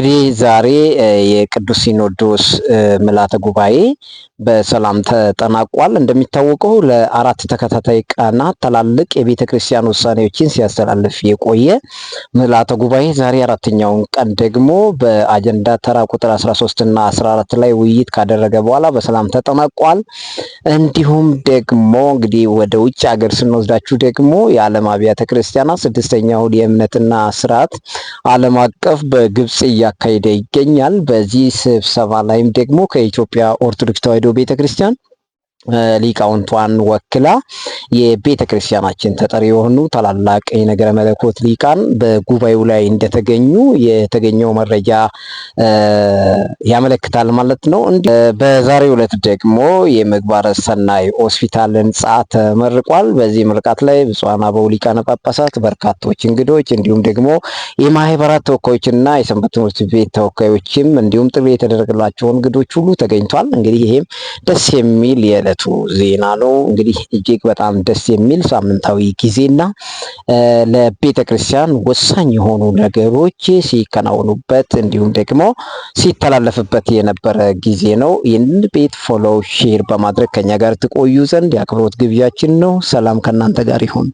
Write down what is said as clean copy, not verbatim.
እንግዲህ ዛሬ የቅዱስ ሲኖዶስ ምልዓተ ጉባኤ በሰላም ተጠናቋል። እንደሚታወቀው ለአራት ተከታታይ ቀናት ትላልቅ የቤተ ክርስቲያን ውሳኔዎችን ሲያስተላልፍ የቆየ ምልዓተ ጉባኤ ዛሬ አራተኛውን ቀን ደግሞ በአጀንዳ ተራ ቁጥር 13 እና 14 ላይ ውይይት ካደረገ በኋላ በሰላም ተጠናቋል። እንዲሁም ደግሞ እንግዲህ ወደ ውጭ ሀገር ስንወስዳችሁ ደግሞ የዓለም አብያተ ክርስቲያናት ስድስተኛው የእምነትና ስርዓት ዓለም አቀፍ በግብጽ እያካሄደ ይገኛል። በዚህ ስብሰባ ላይም ደግሞ ከኢትዮጵያ ኦርቶዶክስ ተዋሕዶ ቤተክርስቲያን ሊቃውንቷን ወክላ የቤተ ክርስቲያናችን ተጠሪ የሆኑ ታላላቅ የነገረ መለኮት ሊቃን በጉባኤው ላይ እንደተገኙ የተገኘው መረጃ ያመለክታል ማለት ነው። በዛሬው ዕለት ደግሞ የምግባረ ሰናይ ሆስፒታል ህንጻ ተመርቋል። በዚህ ምርቃት ላይ ብፁዓን አበው ሊቃነ ጳጳሳት፣ በርካቶች እንግዶች፣ እንዲሁም ደግሞ የማህበራት ተወካዮችና የሰንበት ትምህርት ቤት ተወካዮችም እንዲሁም ጥሪ የተደረገላቸው እንግዶች ሁሉ ተገኝቷል። እንግዲህ ይሄም ደስ የሚል የዕለቱ ዜና ነው። እንግዲህ እጅግ በጣም ደስ የሚል ሳምንታዊ ጊዜና ለቤተ ክርስቲያን ወሳኝ የሆኑ ነገሮች ሲከናወኑበት እንዲሁም ደግሞ ሲተላለፍበት የነበረ ጊዜ ነው። ይህንን ቤት ፎሎው፣ ሼር በማድረግ ከኛ ጋር ትቆዩ ዘንድ የአክብሮት ግብዣችን ነው። ሰላም ከእናንተ ጋር ይሁን።